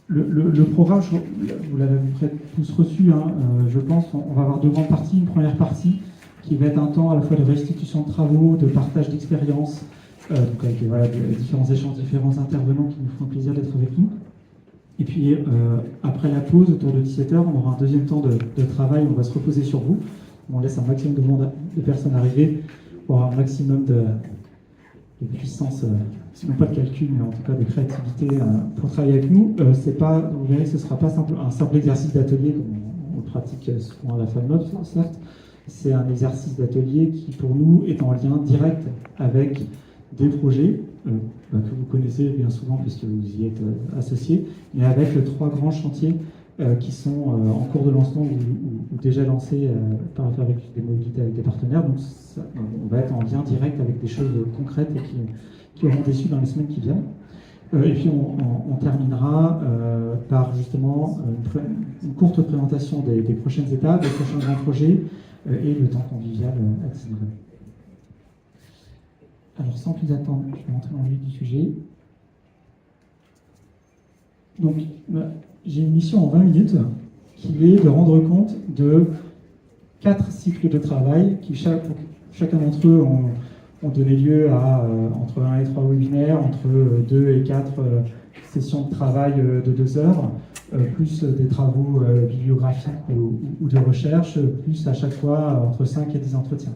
Le programme, vous l'avez tous reçu, hein, je pense. On va avoir deux grandes parties. Une première partie qui va être un temps à la fois de restitution de travaux, de partage d'expériences, donc avec voilà, différents échanges, différents intervenants qui nous feront plaisir d'être avec nous. Et puis après la pause, autour de 17h, on aura un deuxième temps de travail, on va se reposer sur vous. On laisse un maximum de personnes arriver pour avoir un maximum de puissance, sinon pas de calcul, mais en tout cas de créativité pour travailler avec nous. C'est pas, vous verrez, ce ne sera pas un simple exercice d'atelier comme on le pratique souvent à la FAMNOB, certes. C'est un exercice d'atelier qui, pour nous, est en lien direct avec des projets que vous connaissez bien souvent puisque vous y êtes associés, mais avec les trois grands chantiers qui sont en cours de lancement ou déjà lancés avec des mobilités avec des partenaires. Donc on va être en lien direct avec des choses concrètes et qui auront des suites dans les semaines qui viennent. Et puis on terminera par justement une courte présentation des prochaines étapes, des prochains grands projets et le temps convivial à 19h. Alors sans plus attendre, je vais rentrer dans le vif du sujet. Donc j'ai une mission en 20 minutes qui est de rendre compte de 4 cycles de travail qui chacun d'entre eux ont donné lieu à entre 1 et 3 webinaires, entre 2 et 4 sessions de travail de 2 heures, plus des travaux bibliographiques ou de recherche, plus à chaque fois entre 5 et 10 entretiens.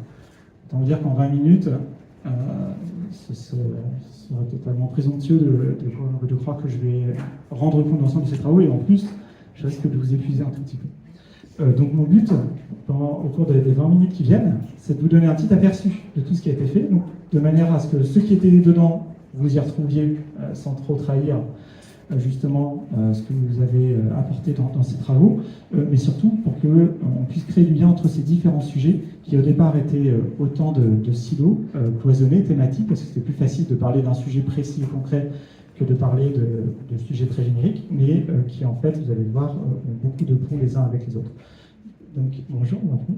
Autant dire qu'en 20 minutes, ce serait totalement présomptueux de croire que je vais rendre compte de l'ensemble de ces travaux, et en plus, je risque de vous épuiser un tout petit peu. Donc mon but, au cours des 20 minutes qui viennent, c'est de vous donner un petit aperçu de tout ce qui a été fait, donc, de manière à ce que ceux qui étaient dedans, vous y retrouviez sans trop trahir justement ce que vous avez apporté dans ces travaux, mais surtout pour qu'on puisse créer du lien entre ces différents sujets qui au départ étaient autant de silos cloisonnés, thématiques, parce que c'était plus facile de parler d'un sujet précis et concret que de parler de sujets très génériques, mais qui en fait, vous allez le voir, ont beaucoup de ponts les uns avec les autres. Donc bonjour, vous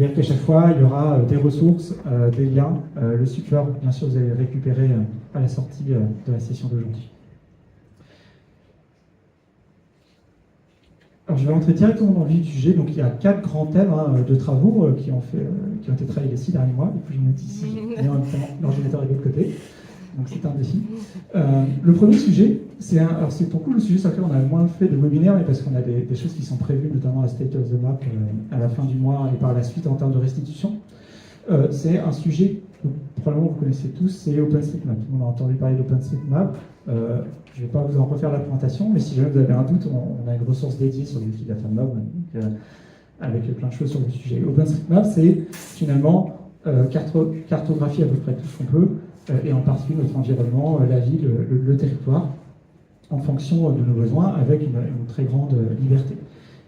verrez qu'à chaque fois, il y aura des ressources, des liens. Le support, bien sûr, vous allez le récupérer à la sortie de la session d'aujourd'hui. Alors, je vais rentrer directement dans le vif du sujet. Donc, il y a 4 grands thèmes de travaux qui ont été travaillés les 6 derniers mois. Et puis, je me mets ici, et en même temps, l'ordinateur est de l'autre côté. Donc, c'est un défi. Le premier sujet, alors c'est pour le sujet sur lequel on a moins fait de webinaires, mais parce qu'on a des choses qui sont prévues, notamment la State of the Map à la fin du mois et par la suite en termes de restitution. C'est un sujet que probablement vous connaissez tous, c'est OpenStreetMap. Tout le monde a entendu parler d'OpenStreetMap. Je ne vais pas vous en refaire la présentation, mais si jamais vous avez un doute, on a une ressource dédiée sur l'outil de la FAMNOB avec plein de choses sur le sujet. OpenStreetMap, c'est finalement cartographier à peu près tout ce qu'on peut, et en particulier notre environnement, la ville, le territoire, en fonction de nos besoins, avec une très grande liberté.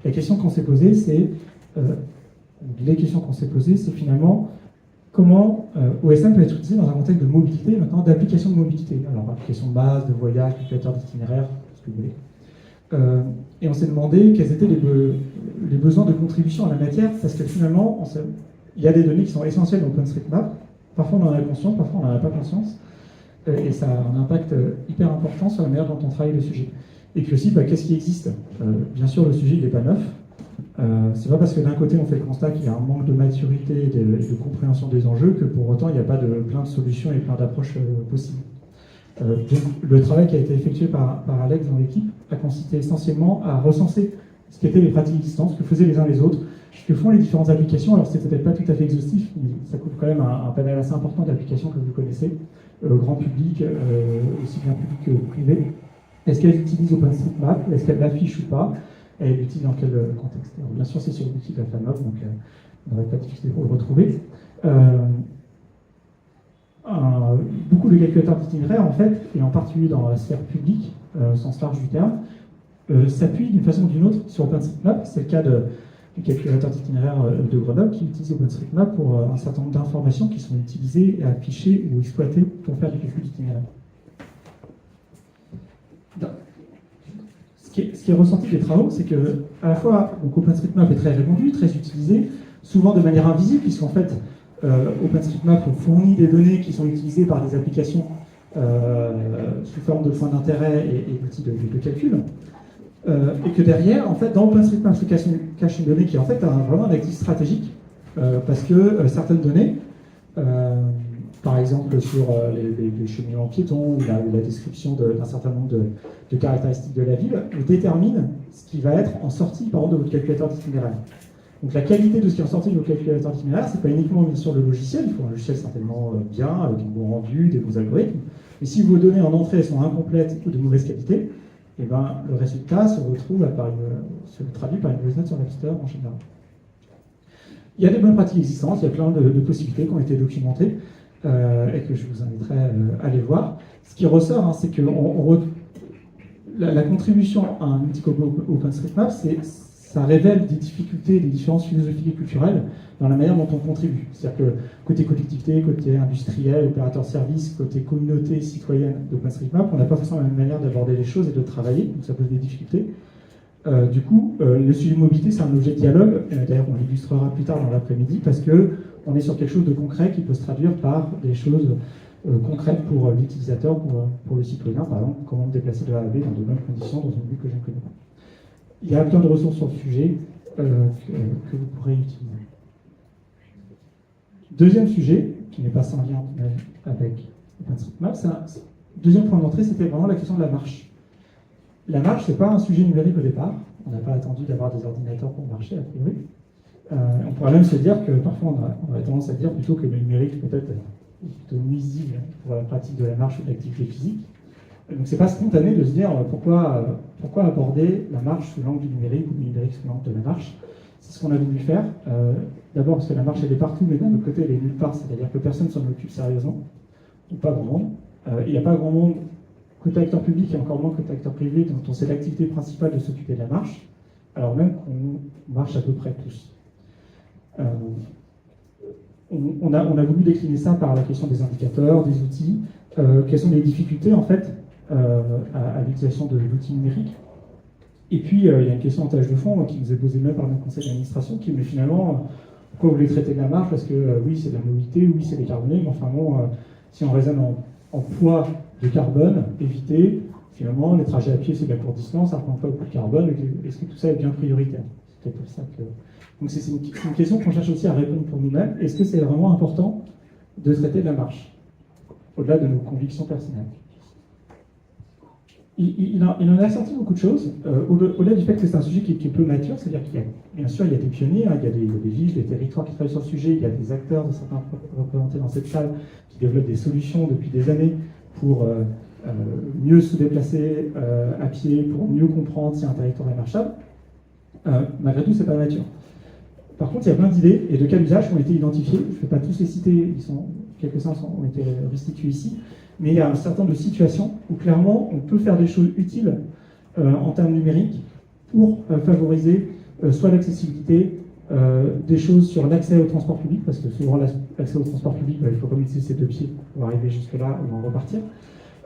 La question qu'on s'est posée, les questions qu'on s'est posées, c'est finalement comment OSM peut être utilisé dans un contexte de mobilité, maintenant d'application de mobilité. Alors, application de base, de voyage, calculateur d'itinéraire, ce que vous voulez. Et on s'est demandé quels étaient les besoins de contribution à la matière, parce que finalement, il y a des données qui sont essentielles dans OpenStreetMap. Parfois on en a conscience, parfois on n'en a pas conscience, et ça a un impact hyper important sur la manière dont on travaille le sujet. Et puis aussi, qu'est-ce qui existe? Bien sûr, le sujet n'est pas neuf. C'est pas parce que d'un côté on fait le constat qu'il y a un manque de maturité et de compréhension des enjeux que pour autant il n'y a pas plein de solutions et plein d'approches possibles. Donc le travail qui a été effectué par Alex dans l'équipe a consisté essentiellement à recenser ce qu'étaient les pratiques existantes, ce que faisaient les uns les autres, ce que font les différentes applications. Alors c'est peut-être pas tout à fait exhaustif, mais ça couvre quand même un panel assez important d'applications que vous connaissez, grand public, aussi bien public que privé. Est-ce qu'elles utilisent OpenStreetMap? Est-ce qu'elles l'affichent ou pas? Et elle l'utilise dans quel contexte? Alors, bien sûr, c'est sur l'outil de la FAMNOB, donc on n'aurait pas de difficulté pour le retrouver. Beaucoup de calculateurs d'itinéraire, en fait, et en particulier dans la sphère publique, au sens large du terme, s'appuient d'une façon ou d'une autre sur OpenStreetMap. C'est le cas du calculateur d'itinéraire de Grenoble qui utilise OpenStreetMap pour un certain nombre d'informations qui sont utilisées, affichées ou exploitées pour faire du calcul d'itinéraire. Ce qui est ressorti des travaux, c'est que à la fois OpenStreetMap est très répandu, très utilisé, souvent de manière invisible, puisqu'en fait OpenStreetMap fournit des données qui sont utilisées par des applications sous forme de points d'intérêt et d'outils de calcul. Et que derrière, en fait, dans OpenStreetMap se cache une donnée qui est en fait vraiment un actif stratégique, parce que certaines données, par exemple sur les cheminements piétons ou la description d'un certain nombre de caractéristiques de la ville, déterminent ce qui va être en sortie, par exemple, de votre calculateur d'itinéraire. Donc la qualité de ce qui est en sortie de votre calculateur d'itinéraire, c'est pas uniquement bien sûr le logiciel, il faut un logiciel certainement bien, avec un bon rendu, des bons algorithmes, mais si vos données en entrée sont incomplètes ou de mauvaise qualité, et ben, le résultat se traduit par une mauvaise note sur l'App Store en général. Il y a des bonnes pratiques existantes, il y a plein de possibilités qui ont été documentées et que je vous inviterai à aller voir. Ce qui ressort, c'est que la contribution à un outil comme OpenStreetMap, ça révèle des difficultés, des différences philosophiques et culturelles dans la manière dont on contribue. C'est-à-dire que côté collectivité, côté industriel, opérateur de service, côté communauté citoyenne d'OpenStreetMap, on n'a pas forcément la même manière d'aborder les choses et de travailler, donc ça pose des difficultés. Du coup, le sujet de mobilité, c'est un objet de dialogue. D'ailleurs, on l'illustrera plus tard dans l'après-midi, parce qu'on est sur quelque chose de concret qui peut se traduire par des choses concrètes pour l'utilisateur, pour le citoyen. Par exemple, comment me déplacer de A à B dans de bonnes conditions dans une ville que je ne connais pas. Il y a plein de ressources sur le sujet que vous pourrez utiliser. Deuxième sujet, qui n'est pas sans lien avec OpenStreetMap, deuxième point d'entrée, c'était vraiment la question de la marche. La marche, ce n'est pas un sujet numérique au départ. On n'a pas attendu d'avoir des ordinateurs pour marcher, a priori. On pourrait même se dire que parfois, on aurait tendance à dire plutôt que le numérique peut-être est plutôt nuisible pour la pratique de la marche ou de l'activité physique. Donc c'est pas spontané de se dire pourquoi aborder la marche sous l'angle du numérique ou du numérique sous l'angle de la marche. C'est ce qu'on a voulu faire. D'abord parce que la marche elle est partout, mais d'un autre côté elle est nulle part, c'est-à-dire que personne ne s'en occupe sérieusement, ou pas grand monde. Il n'y a pas grand monde côté acteur public et encore moins côté acteur privé dont c'est l'activité principale de s'occuper de la marche, alors même qu'on marche à peu près tous. On a voulu décliner ça par la question des indicateurs, des outils, quelles sont les difficultés en fait à l'utilisation de l'outil numérique. Et puis il y a une question en tâche de fond qui nous est posée même par notre conseil d'administration qui est mais finalement pourquoi vous voulez traiter de la marche parce que oui c'est de la mobilité, oui c'est décarboné, mais enfin bon si on raisonne en poids de carbone évité, finalement les trajets à pied c'est de la courte distance, ça reprend pas beaucoup de carbone, est-ce que tout ça est bien prioritaire? C'est peut-être pour ça que... Donc c'est une question qu'on cherche aussi à répondre pour nous-mêmes. Est-ce que c'est vraiment important de traiter de la marche au-delà de nos convictions personnelles? Il en a sorti beaucoup de choses, au-delà du fait que c'est un sujet qui est peu mature, c'est-à-dire qu'il y a, bien sûr, il y a des pionniers, il y a des villes, des territoires qui travaillent sur le sujet, il y a des acteurs, certains représentés dans cette salle, qui développent des solutions depuis des années pour mieux se déplacer à pied, pour mieux comprendre si un territoire est marchable. Malgré tout, c'est pas mature. Par contre, il y a plein d'idées et de cas d'usage qui ont été identifiés. Je ne vais pas tous les citer, quelques-uns ont été restitués ici. Mais il y a un certain nombre de situations où clairement on peut faire des choses utiles en termes numériques pour favoriser soit l'accessibilité, des choses sur l'accès au transport public, parce que souvent l'accès au transport public, il faut comme utiliser ses deux pieds pour arriver jusque-là ou en repartir.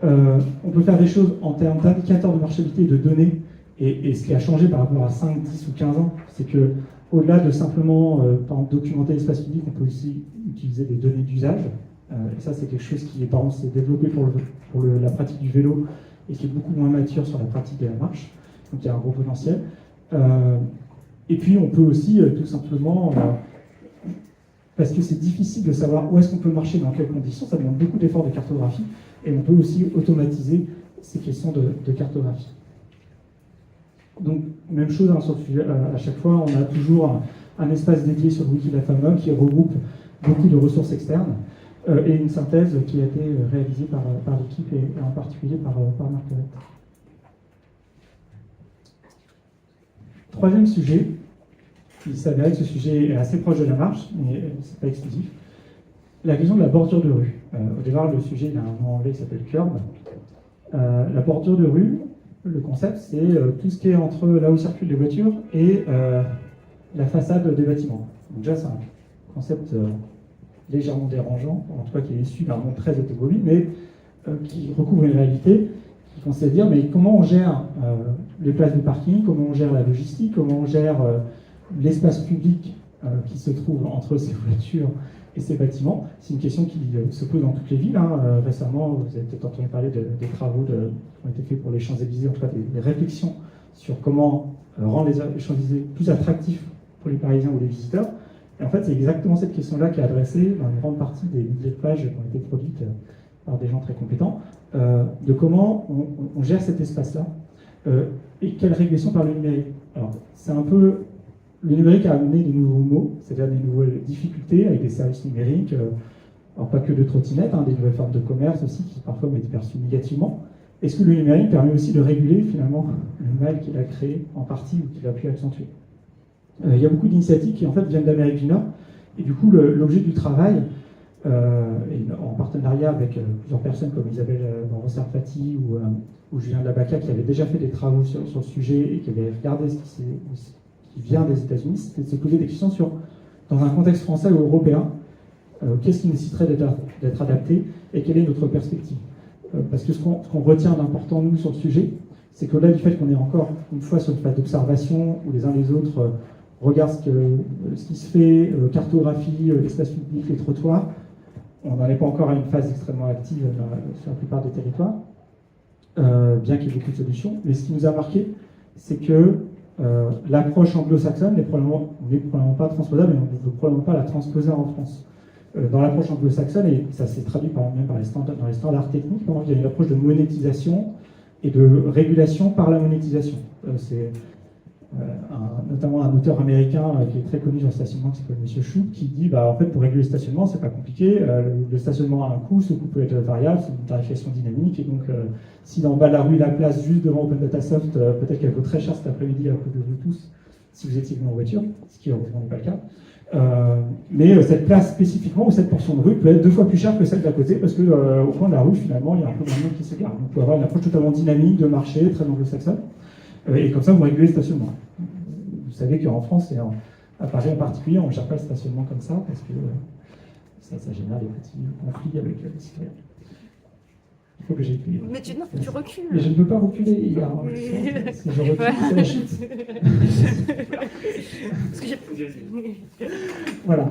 On peut faire des choses en termes d'indicateurs de marchabilité et de données, et ce qui a changé par rapport à 5, 10 ou 15 ans, c'est que au-delà de simplement par exemple, documenter l'espace public, on peut aussi utiliser des données d'usage. Et ça, c'est quelque chose qui, par exemple, s'est développé pour la pratique du vélo et qui est beaucoup moins mature sur la pratique de la marche. Donc, il y a un gros potentiel. Et puis, on peut aussi, tout simplement, parce que c'est difficile de savoir où est-ce qu'on peut marcher, dans quelles conditions, ça demande beaucoup d'efforts de cartographie, et on peut aussi automatiser ces questions de cartographie. Donc, même chose sur le sujet, à chaque fois, on a toujours un espace dédié sur le wiki de la FAMOM qui regroupe beaucoup de ressources externes. Et une synthèse qui a été réalisée par l'équipe et en particulier par Marguerite. Troisième sujet, il s'avérait que ce sujet est assez proche de la marche, mais ce n'est pas exclusif. La question de la bordure de rue. Au départ, le sujet il a un nom anglais qui s'appelle curb. La bordure de rue, le concept, c'est tout ce qui est entre là où circulent les voitures et la façade des bâtiments. Donc déjà, c'est un concept légèrement dérangeant, en tout cas qui est issu d'un monde très automobile, mais qui recouvre une réalité qui consiste à dire mais comment on gère les places de parking, comment on gère la logistique, comment on gère l'espace public qui se trouve entre ces voitures et ces bâtiments. C'est une question qui se pose dans toutes les villes. Récemment, vous avez peut-être entendu parler des travaux qui ont été faits pour les Champs-Élysées, en tout cas des réflexions sur comment rendre les Champs-Élysées plus attractifs pour les Parisiens ou les visiteurs. Et en fait, c'est exactement cette question-là qui est adressée dans une grande partie des milliers de pages qui ont été produites par des gens très compétents, de comment on gère cet espace-là et quelle régulation par le numérique. Alors, c'est un peu... Le numérique a amené de nouveaux mots, c'est-à-dire des nouvelles difficultés avec des services numériques, alors pas que de trottinettes, des nouvelles formes de commerce aussi qui parfois ont été perçues négativement. Est-ce que le numérique permet aussi de réguler finalement le mal qu'il a créé en partie ou qu'il a pu accentuer? Il y a beaucoup d'initiatives qui en fait viennent d'Amérique du Nord, et du coup l'objet du travail, en partenariat avec plusieurs personnes comme Isabelle Rossard-Fati ou Julien Labaca qui avaient déjà fait des travaux sur le sujet et qui avaient regardé ce qui vient des États-Unis, c'était de se poser des questions sur, dans un contexte français ou européen, qu'est-ce qui nécessiterait d'être adapté et quelle est notre perspective. Parce que ce qu'on retient d'important, nous, sur le sujet, c'est qu'au-delà du fait qu'on est encore une fois sur une phase d'observation où les uns les autres regardent ce qui se fait, cartographie l'espace public, les trottoirs, on n'en est pas encore à une phase extrêmement active sur la plupart des territoires, bien qu'il y ait beaucoup de solutions. Mais ce qui nous a marqué, c'est que l'approche anglo-saxonne n'est probablement pas transposable et on ne peut probablement pas la transposer en France. Dans l'approche anglo-saxonne, et ça s'est traduit même dans les standards techniques, il y a une approche de monétisation et de régulation par la monétisation. C'est notamment un auteur américain qui est très connu dans le stationnement, qui s'appelle M. Chou, qui dit en fait, pour réguler le stationnement, c'est pas compliqué. Le stationnement a un coût, ce coût peut être variable, c'est une tarification dynamique. Et donc, si dans le bas de la rue, la place juste devant Open Data Soft, peut-être qu'elle vaut très cher cet après-midi à cause de vous tous, si vous étiez venu en voiture, ce qui n'est pas le cas. Mais cette place spécifiquement, ou cette portion de rue, peut être 2 fois plus chère que celle d'à côté, parce qu'au coin de la rue, finalement, il y a un peu moins de monde qui se gare. Donc, on peut avoir une approche totalement dynamique de marché, très anglo-saxonne. Et comme ça, vous régulez le stationnement. Vous savez qu'en France, et à Paris en particulier, on ne gère pas le stationnement comme ça, parce que ça génère des petits conflits avec les citoyens. Il faut que j'écris. Mais faut que tu recules. Mais je ne peux pas reculer. Si je recule, c'est la chute. Voilà.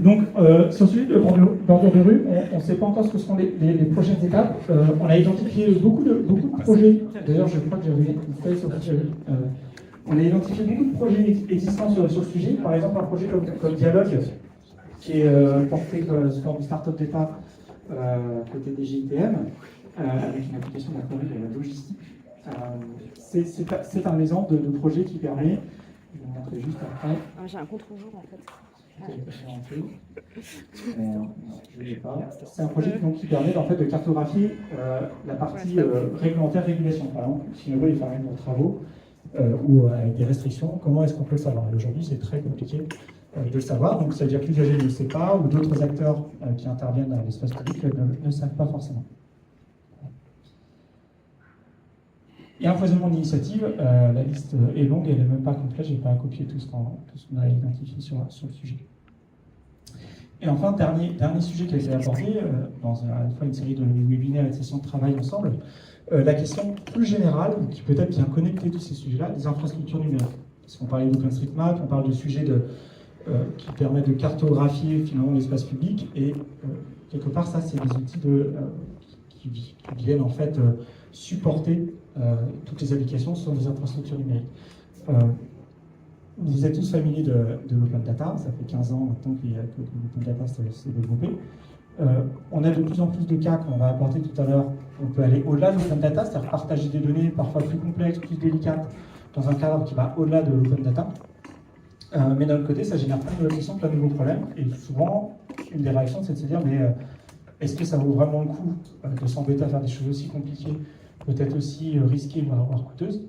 Donc, sur le sujet de bordure de rue, on ne sait pas encore ce que seront les prochaines étapes. On a identifié beaucoup de projets. D'ailleurs, je crois que j'avais une feuille sur le sujet. On a identifié beaucoup de projets existants sur le sujet. Par exemple, un projet comme Dialogue, qui est porté sur une start-up d'État côté des GIPM, avec une application d'accueil de la logistique. C'est un exemple de projet qui permet, je vais vous montrer juste après. J'ai un contre-jour en fait. Je l'ai pas. C'est un projet qui permet en fait, de cartographier la partie réglementaire, régulation. Par exemple, si une rue est fermée pour travaux ou avec des restrictions, comment est-ce qu'on peut le savoir? Aujourd'hui, c'est très compliqué de le savoir, donc ça veut dire que l'usager ne le sait pas, ou d'autres acteurs qui interviennent dans l'espace public ne le savent pas forcément. Et un foisonnement d'initiatives, la liste est longue, elle n'est même pas complète, je n'ai pas copié tout ce qu'on a identifié sur le sujet. Et enfin, dernier sujet qui a été abordé dans à la fois une série de webinaires et de sessions de travail ensemble, la question plus générale, qui peut-être vient connecter tous ces sujets-là, des infrastructures numériques. Parce qu'on parlait d'OpenStreetMap, on parle de sujets qui permettent de cartographier finalement l'espace public, et quelque part, ça, c'est des outils qui viennent en fait supporter toutes les applications sur des infrastructures numériques. Vous êtes tous familiers de l'Open Data, ça fait 15 ans maintenant que l'Open Data s'est développé. On a de plus en plus de cas qu'on va apporter tout à l'heure. On peut aller au-delà de l'Open Data, c'est-à-dire partager des données parfois plus complexes, plus délicates, dans un cadre qui va au-delà de l'Open Data. Mais d'un autre côté, ça génère plein de questions, plein de nouveaux problèmes. Et souvent, une des réactions, c'est de se dire, mais est-ce que ça vaut vraiment le coup de s'embêter à faire des choses aussi compliquées, peut-être aussi risquées, voire coûteuses?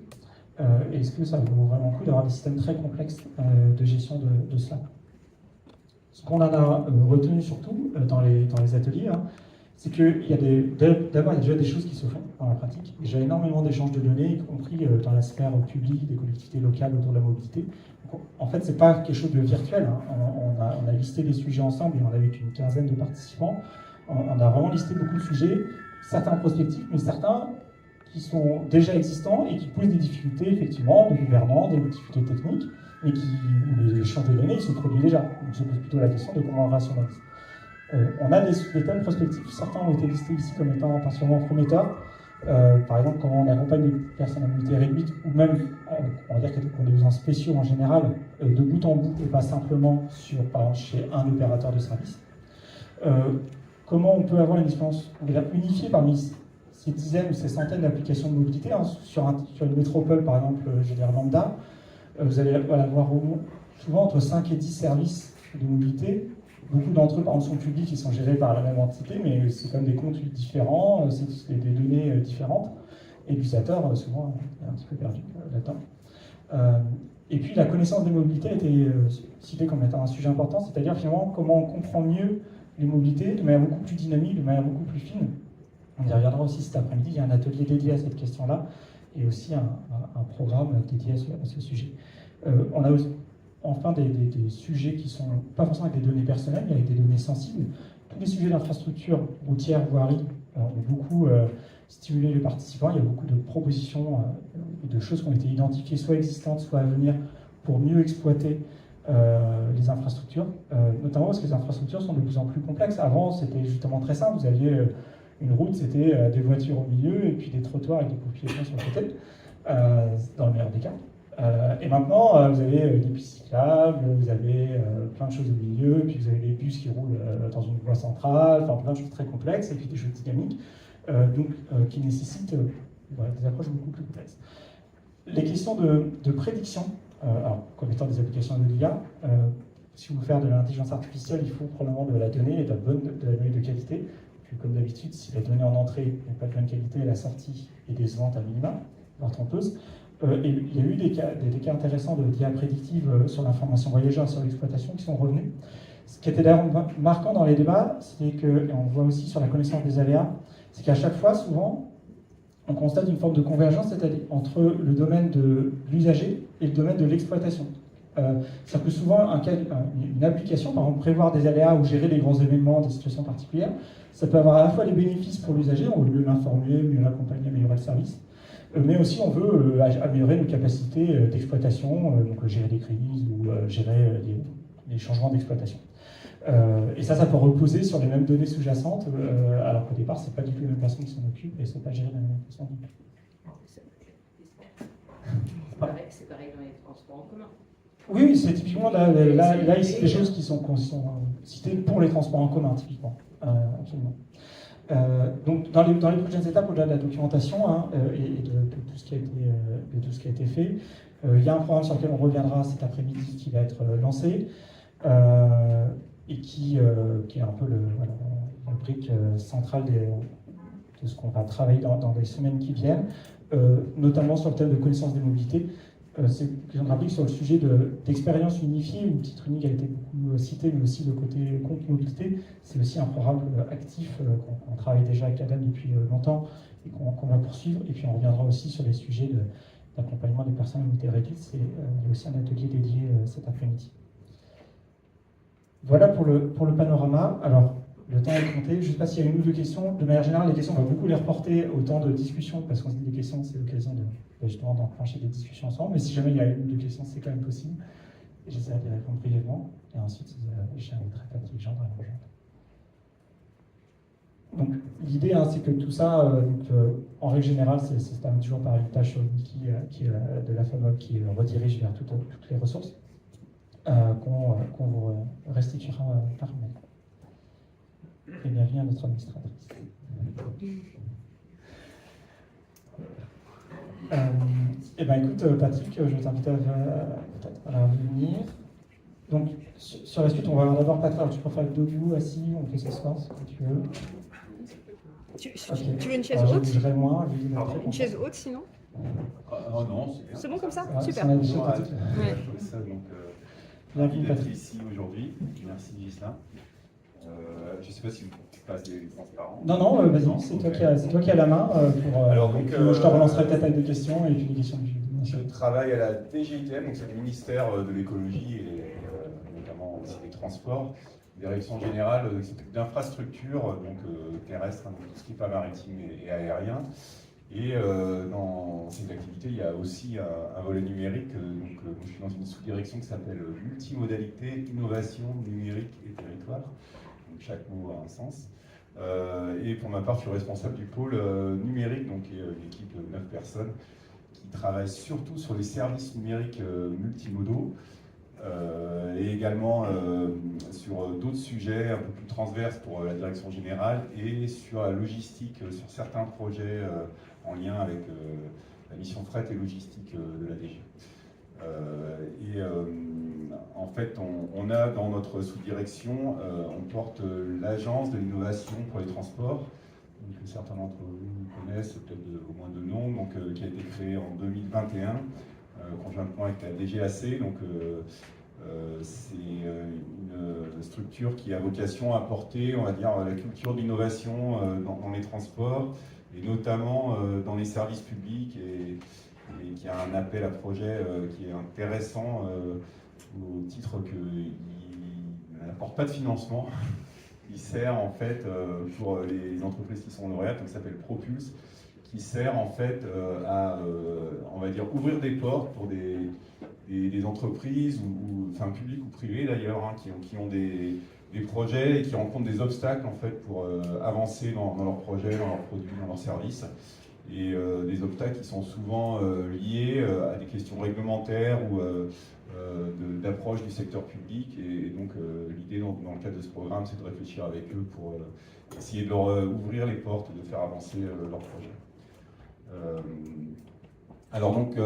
Est-ce que ça vaut vraiment le coup d'avoir des systèmes très complexes de gestion de cela? Ce qu'on en a retenu surtout dans les ateliers, c'est qu'il y a d'abord déjà des choses qui se font dans la pratique. Déjà énormément d'échanges de données, y compris dans la sphère publique, des collectivités locales autour de la mobilité. Donc, en fait, ce n'est pas quelque chose de virtuel. On a listé des sujets ensemble, et on avait une quinzaine de participants. On a vraiment listé beaucoup de sujets, certains prospectifs, mais certains qui sont déjà existants et qui posent des difficultés, effectivement, de gouvernance, des difficultés techniques, mais où l'échange de données il se produit déjà. Donc se pose plutôt la question de comment on le rationalise. On a des thèmes prospectifs, certains ont été listés ici comme étant particulièrement prometteurs. Par exemple, comment on accompagne des personnes à mobilité réduite, ou même, on va dire qu'on a des besoins spéciaux en général, de bout en bout, et pas simplement par exemple, chez un opérateur de service. Comment on peut avoir une expérience unifiée parmi ces dizaines ou ces centaines d'applications de mobilité, hein, sur une métropole, par exemple, je veux dire lambda, vous allez avoir souvent entre 5 et 10 services de mobilité. Beaucoup d'entre eux, par exemple, sont publics, ils sont gérés par la même entité, mais c'est comme des comptes différents, c'est des données différentes. Et l'utilisateur, souvent, est un petit peu perdu là-dedans. Et puis, la connaissance des mobilités a été citée comme étant un sujet important, c'est-à-dire finalement comment on comprend mieux les mobilités de manière beaucoup plus dynamique, de manière beaucoup plus fine. On y reviendra aussi cet après-midi, il y a un atelier dédié à cette question-là, et aussi un programme dédié à ce sujet. On a aussi, enfin des sujets qui sont pas forcément avec des données personnelles, mais avec des données sensibles. Tous les sujets d'infrastructure routière, voirie, ont beaucoup stimulé les participants. Il y a beaucoup de propositions et de choses qui ont été identifiées, soit existantes, soit à venir, pour mieux exploiter les infrastructures, notamment parce que les infrastructures sont de plus en plus complexes. Avant, c'était justement très simple. Vous aviez une route, c'était des voitures au milieu et puis des trottoirs avec des piétons sur le côté, dans le meilleur des cas. Et maintenant, vous avez des pistes cyclables, vous avez plein de choses au milieu, puis vous avez des bus qui roulent dans une voie centrale, enfin plein de choses très complexes, et puis des choses dynamiques, qui nécessitent des approches beaucoup plus complexes. Les questions de prédiction, alors, comme étant des applications de l'IA, si vous voulez faire de l'intelligence artificielle, il faut probablement de la donnée et de la donnée de qualité. Puis, comme d'habitude, si la donnée en entrée n'est pas de bonne qualité, la sortie est décevante à minima, voire trompeuse. Et il y a eu des cas intéressants de d'IA prédictive sur l'information voyageur, sur l'exploitation, qui sont revenus. Ce qui était d'ailleurs marquant dans les débats, c'est que, et on voit aussi sur la connaissance des aléas, c'est qu'à chaque fois, souvent, on constate une forme de convergence, c'est-à-dire entre le domaine de l'usager et le domaine de l'exploitation. C'est-à-dire que souvent, une application, par exemple, prévoir des aléas ou gérer des grands événements, des situations particulières, ça peut avoir à la fois des bénéfices pour l'usager, on veut mieux l'informer, mieux l'accompagner, améliorer le service, mais aussi on veut améliorer nos capacités d'exploitation, donc gérer des crises ou gérer des changements d'exploitation. Et ça peut reposer sur les mêmes données sous-jacentes, alors qu'au départ, c'est pas du tout les mêmes personnes qui s'en occupent et c'est pas géré de la même façon. C'est pareil dans les transports en commun. Oui, c'est typiquement là ici des choses qui sont citées pour les transports en commun, typiquement. Absolument. Donc, dans les prochaines étapes, au-delà de la documentation et de tout ce qui a été fait, il y a un programme sur lequel on reviendra cet après-midi qui va être lancé et qui est un peu la brique centrale de ce qu'on va travailler dans les semaines qui viennent, notamment sur le thème de connaissance des mobilités. C'est question de rappeler que sur le sujet d'expérience unifiée, où le titre unique a été beaucoup cité, mais aussi le côté compte mobilité, c'est aussi un programme actif qu'on travaille déjà avec l'ADEME depuis longtemps et qu'on va poursuivre. Et puis on reviendra aussi sur les sujets d'accompagnement des personnes à mobilité réduite. Il y a aussi un atelier dédié cet après-midi. Voilà pour le panorama. Alors, le temps est compté. Je ne sais pas s'il y a une ou deux questions. De manière générale, les questions, on va beaucoup les reporter au temps de discussion, parce qu'on se dit des questions, c'est l'occasion justement d'enclencher des discussions ensemble. Mais si jamais il y a une ou deux questions, c'est quand même possible. J'essaierai de les répondre brièvement. Et ensuite, j'inviterai Patrick-Jean à rejoindre. Donc, l'idée, c'est que tout ça, en règle générale, c'est toujours par une tâche sur le wiki qui est de la FAMOB qui redirige vers toutes les ressources qu'on vous restituera par mail. Et bienvenue à notre administratrice. Écoute, Patrick, je vais t'inviter à venir. Donc, sur la suite, on va avoir d'abord Patrick. Alors, tu préfères être debout, assis, on peut s'asseoir, ce que tu veux. Tu veux une chaise haute? Je bougerai moins. Une chaise haute, sinon? Oh non, c'est bien. C'est bon comme ça? Ouais, Super. Bonjour à Patrick. ça, donc, Bienvenue, d'être Patrick. ici aujourd'hui. Merci Gislain. Je ne sais pas si vous passez des transparents. Non, vas-y, c'est toi qui as la main. Alors, je te relancerai peut-être avec des questions et puis des questions du Je travaille à la DGITM, donc c'est le ministère de l'écologie et notamment aussi des transports, direction générale d'infrastructures, donc terrestres, donc tout ce qui n'est pas maritime et aérien. Et c'est une activité l'activité, il y a aussi un volet numérique. Je suis dans une sous-direction qui s'appelle Multimodalité, Innovation, Numérique et Territoire. Donc chaque mot a un sens. Et pour ma part, je suis responsable du pôle numérique, donc une équipe de 9 personnes qui travaille surtout sur les services numériques multimodaux. Et également sur d'autres sujets un peu plus transverses pour la direction générale et sur la logistique, sur certains projets en lien avec la mission fret et logistique de la DG. En fait, on a dans notre sous-direction, on porte l'agence de l'innovation pour les transports, que certains d'entre vous connaissent, peut-être au moins de nom, qui a été créée en 2021. Conjointement avec la DGAC. C'est une structure qui a vocation à porter, on va dire, la culture d'innovation dans les transports et notamment dans les services publics et qui a un appel à projet qui est intéressant au titre qu'il n'apporte pas de financement. Il sert en fait pour les entreprises qui sont lauréates, donc ça s'appelle Propulse, qui sert en fait à, on va dire, ouvrir des portes pour des entreprises, enfin publiques ou privées d'ailleurs, hein, qui ont des projets et qui rencontrent des obstacles en fait pour avancer dans leurs projets, dans leurs produits, dans leurs services. Et des obstacles qui sont souvent liés à des questions réglementaires ou d'approche du secteur public. Et donc l'idée dans le cadre de ce programme, c'est de réfléchir avec eux pour essayer de leur ouvrir les portes et de faire avancer leurs projets. Alors donc,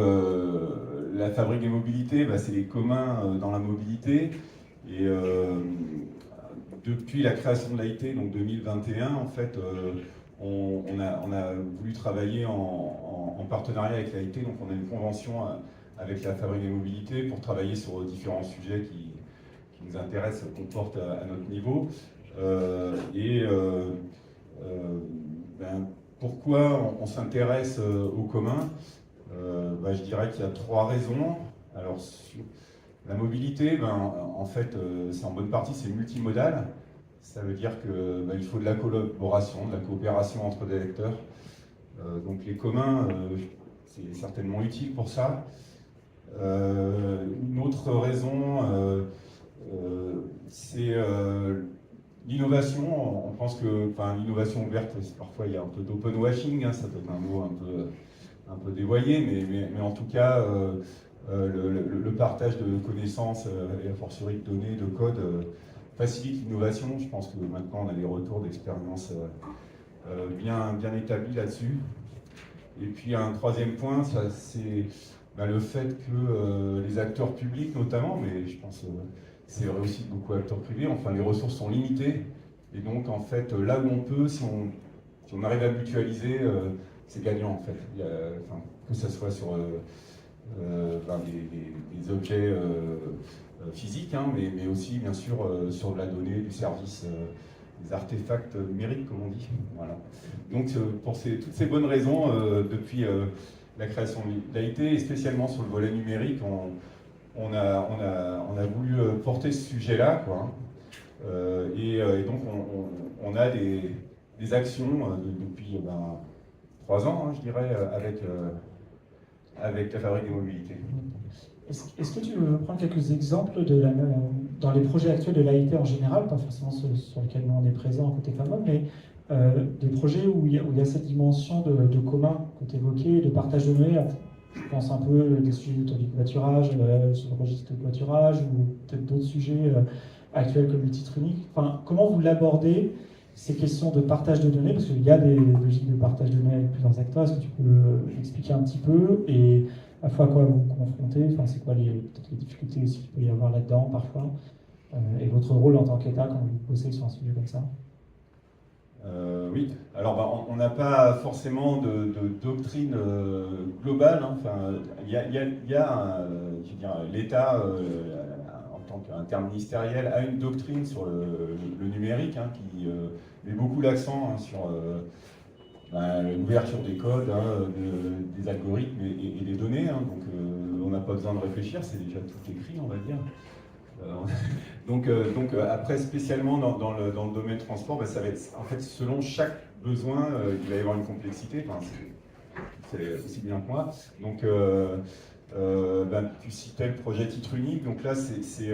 la fabrique des mobilités, c'est les communs dans la mobilité. Et depuis la création de l'AIT, donc 2021, en fait, on a voulu travailler en partenariat avec l'AIT. Donc on a une convention avec la fabrique des mobilités pour travailler sur différents sujets qui nous intéressent, qu'on porte à notre niveau. Pourquoi on s'intéresse aux communs? Je dirais qu'il y a 3 raisons. Alors, la mobilité, en fait, c'est en bonne partie, c'est multimodal. Ça veut dire qu'il faut de la collaboration, de la coopération entre des acteurs. Donc les communs, c'est certainement utile pour ça. Une autre raison, c'est l'innovation. On pense que l'innovation ouverte, parfois il y a un peu d'open washing, hein, ça peut être un mot un peu dévoyé, mais en tout cas, le partage de connaissances et a fortiori de données, de code, facilite l'innovation. Je pense que maintenant on a des retours d'expérience bien établis là-dessus. Et puis un troisième point, c'est le fait que les acteurs publics notamment, mais je pense c'est vrai aussi de beaucoup d'acteurs privés, enfin les ressources sont limitées. Et donc en fait, là où on peut, si on arrive à mutualiser, c'est gagnant en fait. Que ce soit sur des objets physiques, hein, mais aussi bien sûr sur de la donnée, du service, des artefacts numériques comme on dit. Voilà. Donc pour toutes ces bonnes raisons, depuis la création de l'AIT et spécialement sur le volet numérique, on a voulu porter ce sujet-là, quoi. Et donc on a des actions depuis 3 ans, hein, je dirais, avec la fabrique des mobilités. Est-ce que tu veux prendre quelques exemples dans les projets actuels de l'AIT en général, pas forcément ceux sur lesquels nous on est présent côté femmes, mais des projets où il y a cette dimension de commun que tu évoquais, de partage de données. Je pense un peu des sujets autour du covoiturage, sur le registre de covoiturage, ou peut-être d'autres sujets actuels comme le titre unique. Enfin, comment vous l'abordez, ces questions de partage de données, parce qu'il y a des logiques de partage de données avec plusieurs acteurs. Est-ce que tu peux expliquer un petit peu, et à la fois à quoi vous vous confrontez, enfin, c'est quoi peut-être les difficultés aussi qu'il peut y avoir là-dedans parfois, et votre rôle en tant qu'État quand vous bossez sur un sujet comme ça? Oui, alors on n'a pas forcément de doctrine globale, hein. Enfin, il y a je veux dire, l'État en tant qu'interministériel a une doctrine sur le numérique, hein, qui met beaucoup l'accent, hein, sur l'ouverture des codes, hein, des algorithmes et des données, hein. Donc on n'a pas besoin de réfléchir, c'est déjà tout écrit, on va dire. Donc après, spécialement dans le domaine transport, ça va être, en fait, selon chaque besoin, il va y avoir une complexité. Enfin, c'est aussi bien que moi. Donc, tu citais le projet titre unique. Donc là, c'est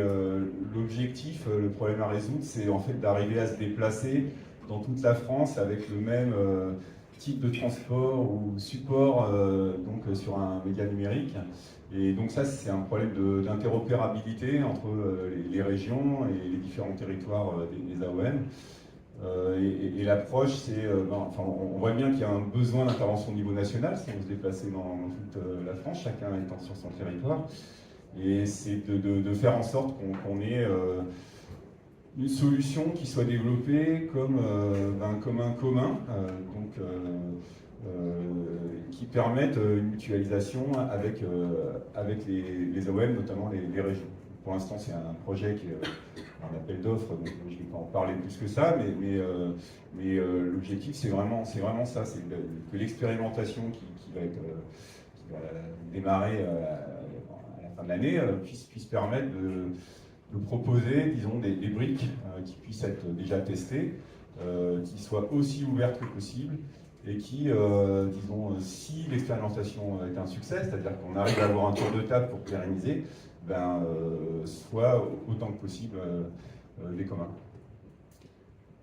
l'objectif, le problème à résoudre, c'est en fait d'arriver à se déplacer dans toute la France avec le même type de transport ou support donc, sur un média numérique. Et donc ça, c'est un problème d'interopérabilité entre les régions et les différents territoires des AOM. Et l'approche, c'est, on voit bien qu'il y a un besoin d'intervention au niveau national, si on veut se déplacer dans toute la France, chacun étant sur son territoire. Et c'est de faire en sorte qu'on ait une solution qui soit développée comme un commun, qui permette une mutualisation avec les AOM, notamment les régions. Pour l'instant, c'est un projet qui est un appel d'offres, donc je ne vais pas en parler plus que ça, mais l'objectif, c'est vraiment ça, c'est que l'expérimentation qui va démarrer à la fin de l'année puisse permettre de proposer, disons, des briques qui puissent être déjà testées, qui soient aussi ouvertes que possible, et qui, disons, si l'expérimentation est un succès, c'est-à-dire qu'on arrive à avoir un tour de table pour pérenniser, soit autant que possible des communs.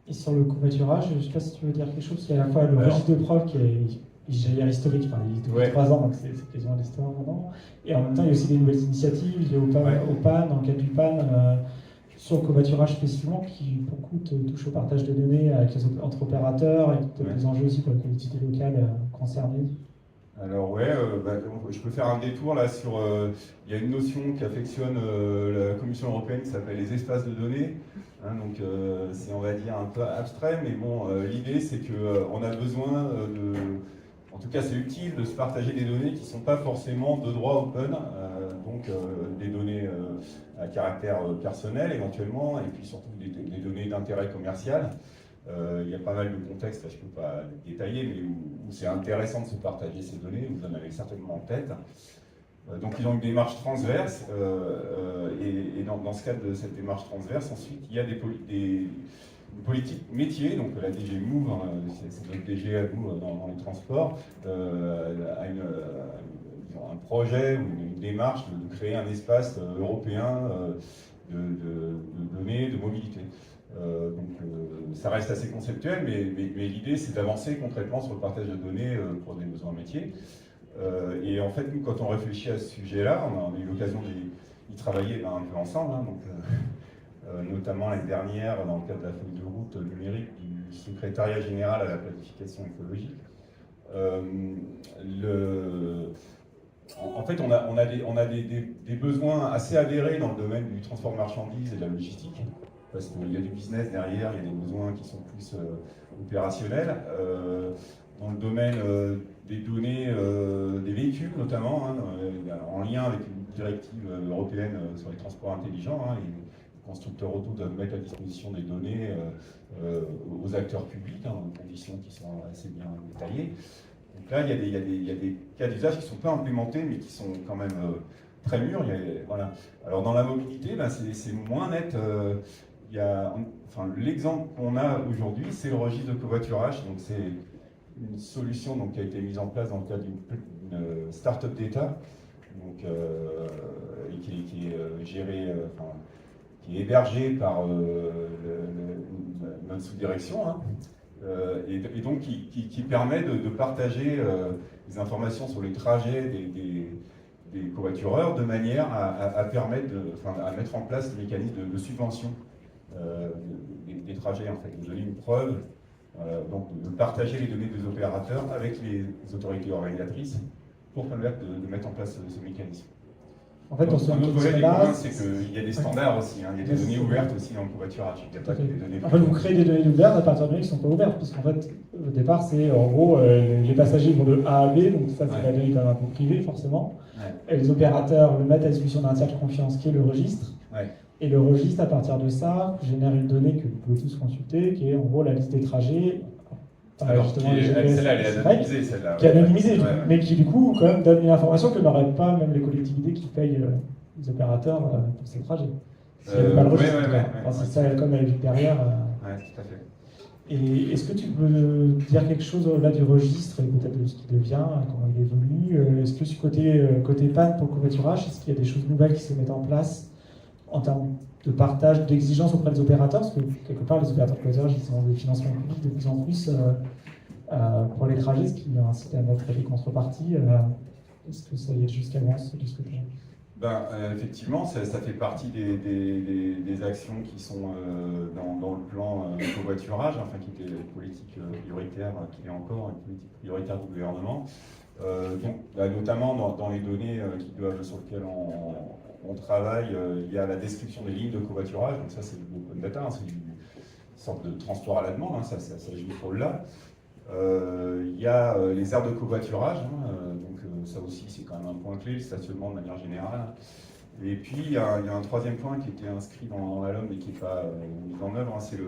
Et sur le covoiturage, je ne sais pas si tu veux dire quelque chose, il y a à la fois le registre de preuves qui est, j'allais dire historique, enfin, il est depuis 3 ans, donc c'est quasiment l'histoire maintenant. Et en même temps, il y a aussi des nouvelles initiatives liées au PAN, dans le cadre du PAN, sur le covoiturage spécifiquement, qui beaucoup touche au partage de données entre opérateurs et des enjeux aussi pour les collectivités locales concernées. Alors je peux faire un détour là sur... il y a une notion qui affectionne la Commission européenne qui s'appelle les espaces de données. Donc c'est, on va dire, un peu abstrait, mais bon, l'idée c'est qu'on a besoin en tout cas c'est utile de se partager des données qui ne sont pas forcément de droit open, donc des données à caractère personnel éventuellement, et puis surtout des données d'intérêt commercial. Il y a pas mal de contextes, là, je ne peux pas détailler, mais où c'est intéressant de se partager ces données, vous en avez certainement en tête. Donc ils ont une démarche transverse, et dans ce cadre de cette démarche transverse, ensuite, il y a une politique métier, donc la DG Move, c'est notre DG à nous dans les transports, a un projet ou une démarche de créer un espace européen de données, de mobilité. Ça reste assez conceptuel, mais l'idée c'est d'avancer concrètement sur le partage de données pour des besoins métiers. Et en fait, nous, quand on réfléchit à ce sujet-là, on a eu l'occasion d'y travailler un peu ensemble, notamment l'année dernière dans le cadre de la feuille de route numérique du secrétariat général à la planification écologique. En fait, on a des besoins assez avérés dans le domaine du transport de marchandises et de la logistique, parce qu'il y a du business derrière, il y a des besoins qui sont plus opérationnels. Dans le domaine des données des véhicules notamment, en lien avec une directive européenne sur les transports intelligents, les constructeurs auto doivent mettre à disposition des données aux acteurs publics, dans des conditions qui sont assez bien détaillées. Donc là, il y a des cas d'usage qui ne sont pas implémentés, mais qui sont quand même très mûrs. Voilà. Alors dans la mobilité, c'est moins net. L'exemple qu'on a aujourd'hui, c'est le registre de covoiturage. Donc c'est une solution qui a été mise en place dans le cadre d'une start-up d'État, qui est gérée, qui est hébergée par notre sous-direction, et donc qui permet de partager des informations sur les trajets des covoitureurs de manière à permettre à mettre en place des mécanismes de subvention des trajets, en fait, de donner une preuve, donc de partager les données des opérateurs avec les autorités organisatrices pour permettre de mettre en place ce mécanisme. En fait, un autre volet des communs, c'est qu'il y a des standards aussi, il y a des données ouvertes aussi en covoiturage. En fait, vous créez des données ouvertes à partir de données qui ne sont pas ouvertes, parce qu'en fait, au départ, c'est en gros, les passagers vont de A à B, donc ça, c'est la donnée quand même un peu privée, forcément. Et les opérateurs le mettent à disposition d'un tiers de confiance qui est le registre. Et le registre, à partir de ça, génère une donnée que vous pouvez tous consulter, qui est en gros la liste des trajets. Alors, celle-là, elle est anonymisée, celle-là. Qui est anonymisée, mais qui du coup, quand même, donne une information que n'auraient pas même les collectivités qui payent les opérateurs pour ces trajets. S'il n'y avait pas le registre, si ça, comme elle est derrière. Oui, tout à fait. Et est-ce que tu peux dire quelque chose au-delà du registre et peut-être de ce qu'il devient, comment il évolue? Est-ce que côté panne pour le covoiturage, est-ce qu'il y a des choses nouvelles qui se mettent en place en termes de partage, d'exigence auprès des opérateurs? Parce que quelque part, les opérateurs de covoiturage, ils ont des financements publics de plus en plus pour les trajets, ce qui incite à mettre des contreparties. Est-ce que ça y est jusqu'avant ce discussion? Effectivement, ça fait partie des actions qui sont dans le plan covoiturage, enfin, qui était une politique prioritaire, qui est encore une politique prioritaire du gouvernement. Notamment dans les données sur lesquelles on travaille, il y a la description des lignes de covoiturage, donc ça c'est de l'open data, hein, c'est une sorte de transport à la demande, hein, ça joue ce rôle-là. Il y a les aires de covoiturage, hein, donc ça aussi c'est quand même un point clé, le stationnement de manière générale. Et puis il y a un troisième point qui était inscrit dans la LOM mais qui n'est pas mis en œuvre, hein, c'est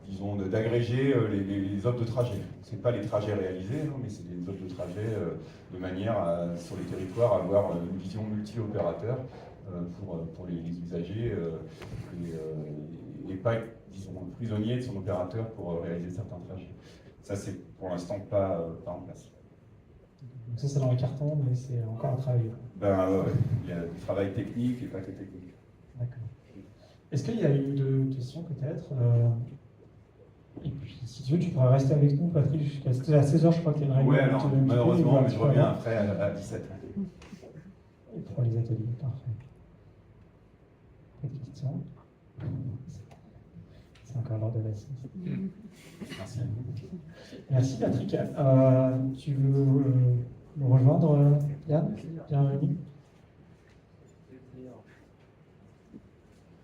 disons d'agréger les offres de trajet. Ce n'est pas les trajets réalisés, hein, mais c'est des offres de trajet de manière sur les territoires, à avoir une vision multi-opérateur pour les usagers et pas, disons, prisonnier de son opérateur pour réaliser certains trajets. Ça, c'est pour l'instant pas en place. Donc ça, c'est dans les cartons, mais c'est encore un travail. Il y a du travail technique et pas que technique. D'accord. Est-ce qu'il y a eu de questions, peut-être Et puis, si tu veux, tu pourras rester avec nous, Patrick, jusqu'à 16h, je crois qu'il y a une réunion. Oui, alors, malheureusement, mais je reviens après à 17h. Et pour les ateliers, parfait. Pas de questions? C'est encore l'heure de la sieste. Merci. Merci Patrick. Tu veux nous rejoindre, Yann? Bienvenue.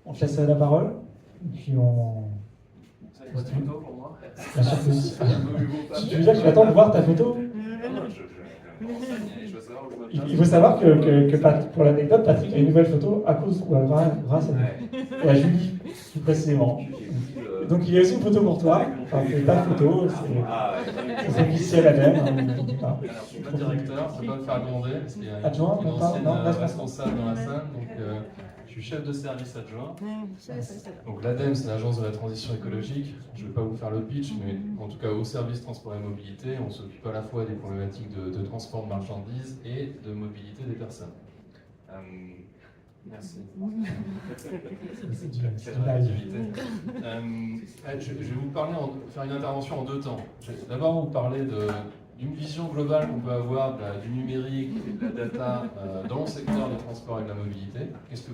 On te laisse la parole, et puis on... Vous avez votre photo pour moi? Bien sûr que oui. Tu veux dire que tu attends de voir ta photo? Il faut savoir que pour l'anecdote, Patrick a une nouvelle photo à cause grâce à Julie, plus précisément. Donc il y a aussi une photo pour toi. Enfin, c'est pas de photo, c'est officiel ADEME. Je suis pas directeur, je ne peux pas me faire gronder, parce qu'il y a Adjoint, une ancienne non, responsable dans la salle, donc je suis chef de service adjoint. Donc l'ADEME, c'est l'agence de la transition écologique. Je ne vais pas vous faire le pitch, mais en tout cas au service transport et mobilité, on s'occupe à la fois des problématiques de transport de marchandises et de mobilité des personnes. Merci. Quelle réactivité. Je vais vous faire une intervention en deux temps. Je vais d'abord vous parler d'une vision globale qu'on peut avoir du numérique et de la data dans le secteur des transports et de la mobilité. Qu'est-ce que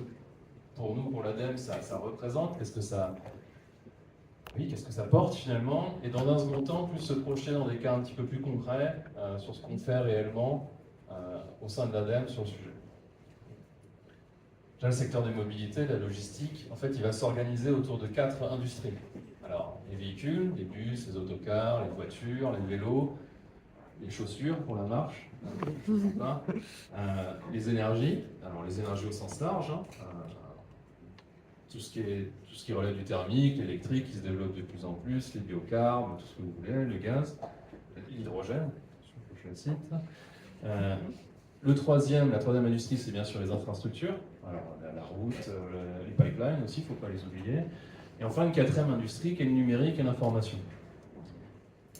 pour nous, pour l'ADEME, ça représente? Qu'est-ce que ça porte finalement? Et dans un second temps, plus se projeter dans des cas un petit peu plus concrets sur ce qu'on fait réellement au sein de l'ADEME sur le sujet. Déjà, le secteur des mobilités, la logistique, en fait, il va s'organiser autour de 4 industries. Alors, les véhicules, les bus, les autocars, les voitures, les vélos, les chaussures pour la marche, les énergies, alors les énergies au sens large, hein, tout ce qui relève du thermique, l'électrique qui se développe de plus en plus, les biocarbes, tout ce que vous voulez, le gaz, l'hydrogène, sur le prochain site. La troisième industrie, c'est bien sûr les infrastructures, alors la route, les pipelines aussi, il ne faut pas les oublier. Et enfin, une quatrième industrie qui est le numérique et l'information.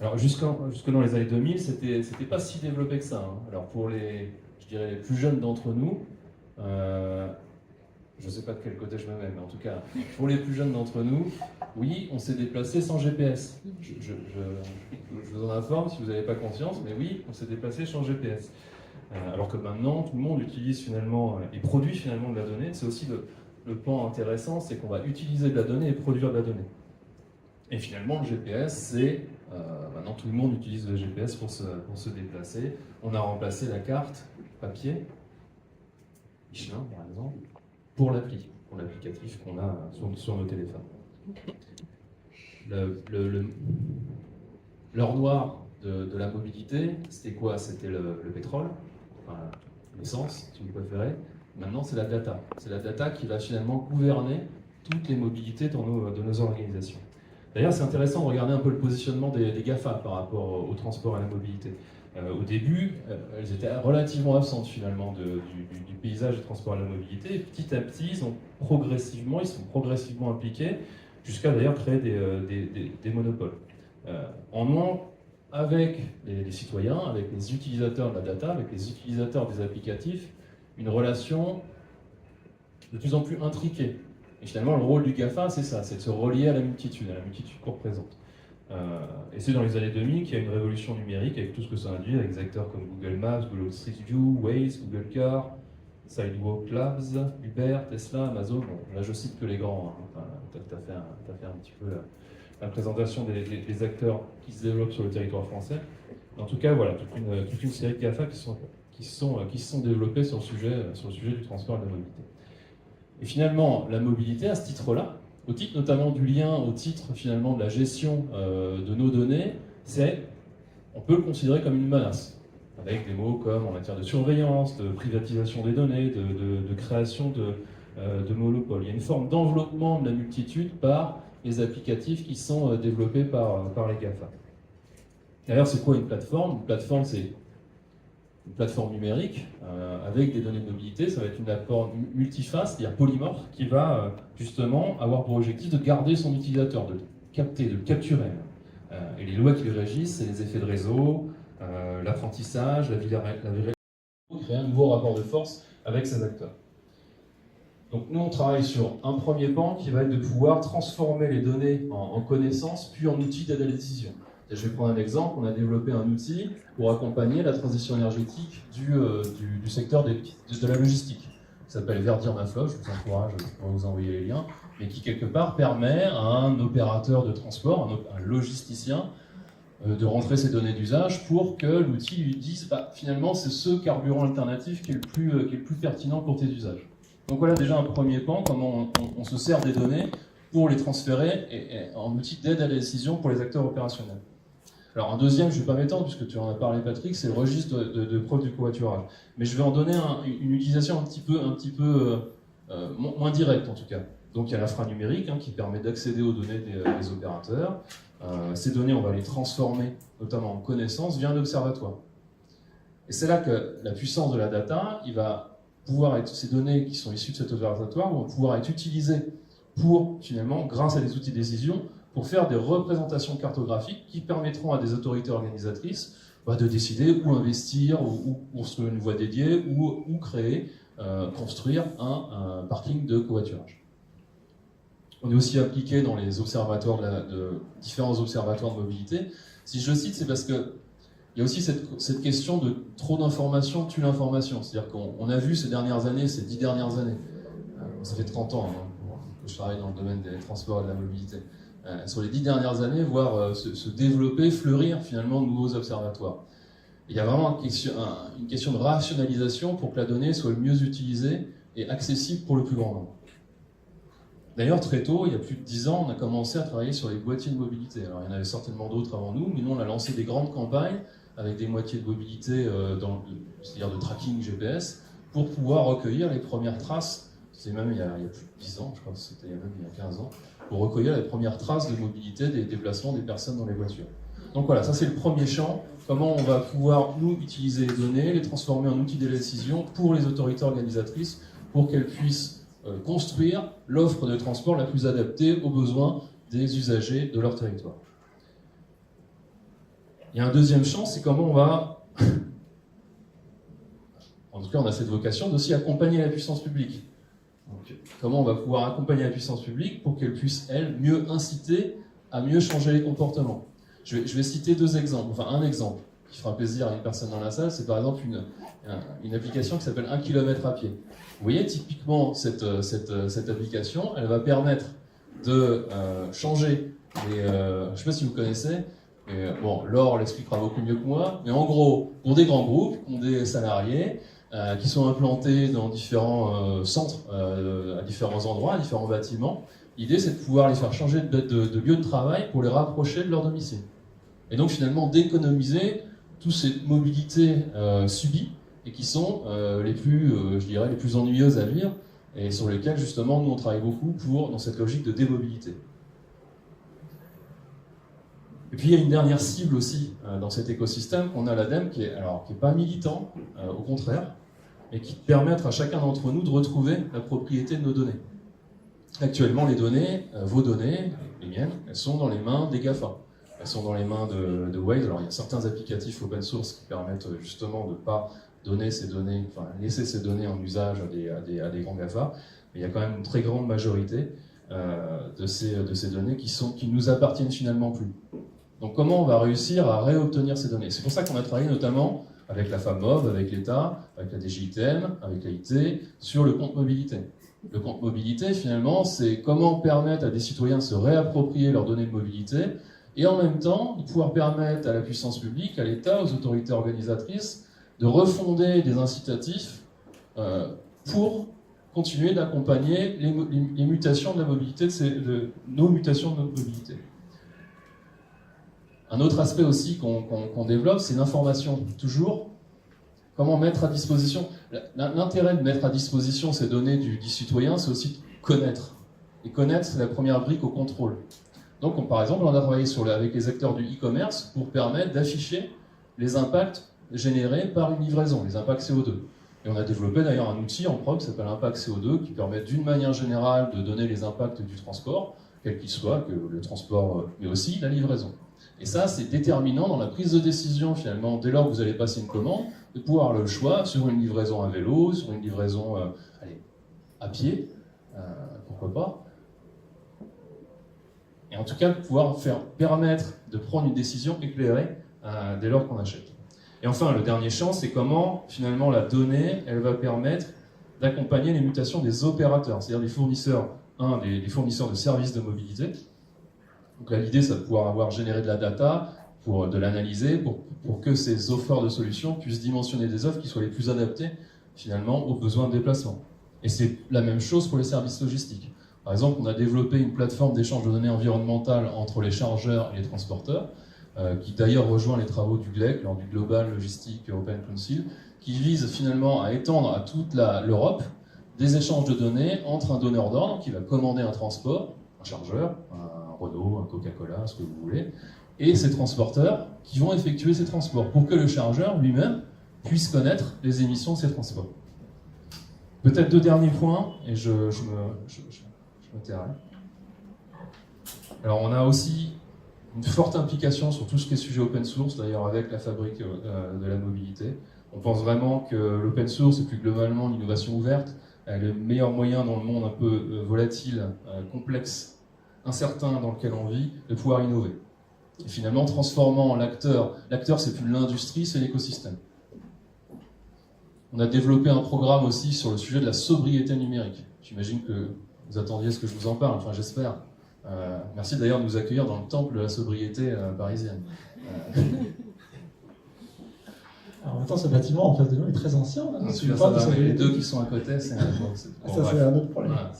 Alors jusque dans les années 2000, c'était pas si développé que ça. Hein. Alors pour les plus jeunes d'entre nous, je ne sais pas de quel côté je me mets, mais en tout cas, pour les plus jeunes d'entre nous, oui, on s'est déplacé sans GPS. Je vous en informe si vous n'avez pas conscience, mais oui, on s'est déplacé sans GPS. Alors que maintenant, tout le monde utilise finalement et produit finalement de la donnée. C'est aussi le pan intéressant, c'est qu'on va utiliser de la donnée et produire de la donnée. Et finalement, le GPS, c'est... maintenant, tout le monde utilise le GPS pour se déplacer. On a remplacé la carte papier, Michelin par exemple, pour l'applicatif qu'on a sur nos téléphones. L'heure noire de la mobilité, c'était quoi? C'était le pétrole, enfin, l'essence, si vous préférez. Maintenant, c'est la data. C'est la data qui va finalement gouverner toutes les mobilités de nos organisations. D'ailleurs, c'est intéressant de regarder un peu le positionnement des GAFA par rapport au transport et à la mobilité. Au début, elles étaient relativement absentes finalement du paysage du transport et de la mobilité. Et petit à petit, ils sont progressivement impliqués jusqu'à d'ailleurs créer des monopoles. En nouant avec les citoyens, avec les utilisateurs de la data, avec les utilisateurs des applicatifs, une relation de plus en plus intriquée. Et finalement, le rôle du GAFA, c'est ça, c'est de se relier à la multitude qu'on représente. Et c'est dans les années 2000 qu'il y a une révolution numérique avec tout ce que ça induit, avec des acteurs comme Google Maps, Google Street View, Waze, Google Car, Sidewalk Labs, Uber, Tesla, Amazon. Bon, là, je cite que les grands. Hein. Enfin, tu as fait un petit peu la présentation des acteurs qui se développent sur le territoire français. En tout cas, voilà, toute une série de GAFA qui se sont développés sur le sujet du transport et de la mobilité. Et finalement, la mobilité, à ce titre-là, au titre notamment du lien, au titre finalement de la gestion de nos données, on peut le considérer comme une menace, avec des mots comme en matière de surveillance, de privatisation des données, de création de monopoles. Il y a une forme d'enveloppement de la multitude par les applicatifs qui sont développés par les GAFA. D'ailleurs, c'est quoi une plateforme? Une plateforme, c'est une plateforme numérique avec des données de mobilité. Ça va être une plateforme multiface, c'est-à-dire polymorphe, qui va justement avoir pour objectif de garder son utilisateur, de le capter, de le capturer. Et les lois qui le régissent, c'est les effets de réseau, l'apprentissage, la viralité, créer un nouveau rapport de force avec ces acteurs. Donc nous, on travaille sur un premier pan qui va être de pouvoir transformer les données en connaissances, puis en outils d'aide à la décision. Et je vais prendre un exemple, on a développé un outil pour accompagner la transition énergétique du secteur de la logistique. Ça s'appelle Verdir ma flotte, je vous encourage, je pourrais vous envoyer les liens, mais qui quelque part permet à un opérateur de transport, un logisticien, de rentrer ses données d'usage pour que l'outil lui dise finalement c'est ce carburant alternatif qui est le plus pertinent pour tes usages. Donc voilà déjà un premier pan, comment on se sert des données pour les transférer en outil d'aide à la décision pour les acteurs opérationnels. Alors un deuxième, je ne vais pas m'étendre puisque tu en as parlé Patrick, c'est le registre de preuve du covoiturage. Mais je vais en donner une utilisation un petit peu moins directe en tout cas. Donc il y a l'infranumérique qui permet d'accéder aux données des opérateurs. Ces données, on va les transformer notamment en connaissances via un observatoire. Et c'est là que la puissance de la data, ces données qui sont issues de cet observatoire vont pouvoir être utilisées pour finalement, grâce à des outils de décision, pour faire des représentations cartographiques qui permettront à des autorités organisatrices de décider où investir, ou construire une voie dédiée, ou construire un parking de covoiturage. On est aussi appliqué dans les observatoires différents observatoires de mobilité. Si je le cite, c'est parce que il y a aussi cette question de trop d'informations tue l'information. C'est-à-dire qu'on a vu ces 10 dernières années, ça fait 30 ans que je travaille dans le domaine des transports et de la mobilité, sur les 10 dernières années, voir se développer, fleurir finalement de nouveaux observatoires. Il y a vraiment une question de rationalisation pour que la donnée soit le mieux utilisée et accessible pour le plus grand nombre. D'ailleurs, très tôt, il y a plus de 10 ans, on a commencé à travailler sur les boîtiers de mobilité. Alors, il y en avait certainement d'autres avant nous, mais nous, on a lancé des grandes campagnes avec des boîtiers de mobilité, c'est-à-dire de tracking GPS, pour pouvoir recueillir les premières traces. C'est même il y a plus de 10 ans, je crois que c'était même il y a 15 ans, pour recueillir les premières traces de mobilité des déplacements des personnes dans les voitures. Donc voilà, ça c'est le premier champ. Comment on va pouvoir, nous, utiliser les données, les transformer en outils de décision pour les autorités organisatrices, pour qu'elles puissent construire l'offre de transport la plus adaptée aux besoins des usagers de leur territoire. Il y a un deuxième champ, c'est comment on va, en tout cas on a cette vocation d'aussi accompagner la puissance publique. Donc, comment on va pouvoir accompagner la puissance publique pour qu'elle puisse, elle, mieux inciter à mieux changer les comportements. Je vais citer deux exemples, enfin un exemple qui fera plaisir à une personne dans la salle, c'est par exemple une application qui s'appelle 1 km à pied. Vous voyez, typiquement, cette application, elle va permettre de changer les... je ne sais pas si vous connaissez, mais bon, Laure l'expliquera beaucoup mieux que moi, mais en gros, pour des grands groupes, qui ont des salariés, qui sont implantés dans différents centres, à différents endroits, à différents bâtiments, l'idée c'est de pouvoir les faire changer de lieu de travail pour les rapprocher de leur domicile. Et donc finalement d'économiser toutes ces mobilités subies, et qui sont les plus ennuyeuses à vivre, et sur lesquelles justement nous on travaille beaucoup dans cette logique de démobilité. Et puis il y a une dernière cible aussi dans cet écosystème, on a l'ADEME qui est pas militant, au contraire, mais qui permet à chacun d'entre nous de retrouver la propriété de nos données. actuellement, les données, vos données, les miennes, elles sont dans les mains des GAFA. Elles sont dans les mains de Waze. Alors, il y a certains applicatifs open source qui permettent justement de ne pas donner ces données, enfin, laisser ces données en usage à des grands GAFA. Mais il y a quand même une très grande majorité de ces données qui nous appartiennent finalement plus. Donc, comment on va réussir à réobtenir ces données? C'est pour ça qu'on a travaillé notamment avec la FAMOV, avec l'État, avec la DGITM, avec l'AIT, sur le compte mobilité. Le compte mobilité, finalement, c'est comment permettre à des citoyens de se réapproprier leurs données de mobilité et en même temps de pouvoir permettre à la puissance publique, à l'État, aux autorités organisatrices, de refonder des incitatifs pour continuer d'accompagner les mutations de la mobilité, de nos mutations de notre mobilité. Un autre aspect aussi qu'on développe, c'est l'information. Toujours, comment mettre à disposition. L'intérêt de mettre à disposition ces données du citoyen, c'est aussi de connaître. Et connaître, c'est la première brique au contrôle. Donc, par exemple, on a travaillé avec les acteurs du e-commerce pour permettre d'afficher les impacts générés par une livraison, les impacts CO2. Et on a développé d'ailleurs un outil en prog qui s'appelle Impact CO2, qui permet d'une manière générale de donner les impacts du transport, quel qu'il soit, que le transport, mais aussi la livraison. Et ça, c'est déterminant dans la prise de décision, finalement, dès lors que vous allez passer une commande, de pouvoir avoir le choix sur une livraison à vélo, sur une livraison à pied, pourquoi pas. Et en tout cas, de pouvoir permettre de prendre une décision éclairée dès lors qu'on achète. Et enfin, le dernier champ, c'est comment, finalement, la donnée, elle va permettre d'accompagner les mutations des opérateurs, c'est-à-dire des fournisseurs, des fournisseurs de services de mobilité. Donc là, l'idée, c'est de pouvoir généré de la data, de l'analyser, pour que ces offreurs de solutions puissent dimensionner des offres qui soient les plus adaptées, finalement, aux besoins de déplacement. Et c'est la même chose pour les services logistiques. Par exemple, on a développé une plateforme d'échange de données environnementales entre les chargeurs et les transporteurs, qui d'ailleurs rejoint les travaux du GLEC, lors du Global Logistic European Council, qui vise finalement à étendre à toute l'Europe des échanges de données entre un donneur d'ordre qui va commander un transport, un chargeur, un Renault, un Coca-Cola, ce que vous voulez, et ces transporteurs qui vont effectuer ces transports pour que le chargeur lui-même puisse connaître les émissions de ces transports. Peut-être deux derniers points, et je me tairai. Alors on a aussi une forte implication sur tout ce qui est sujet open source, d'ailleurs avec la fabrique de la mobilité. On pense vraiment que l'open source et plus globalement l'innovation ouverte est le meilleur moyen dans le monde un peu volatile, complexe, incertain dans lequel on vit, de pouvoir innover. Et finalement, transformant l'acteur, c'est plus l'industrie, c'est l'écosystème. On a développé un programme aussi sur le sujet de la sobriété numérique. J'imagine que vous attendiez ce que je vous en parle, enfin j'espère. Merci d'ailleurs de nous accueillir dans le temple de la sobriété parisienne. Alors en même temps, ce bâtiment en face de nous est très ancien. Les deux qui sont à côté, c'est un autre problème. Voilà,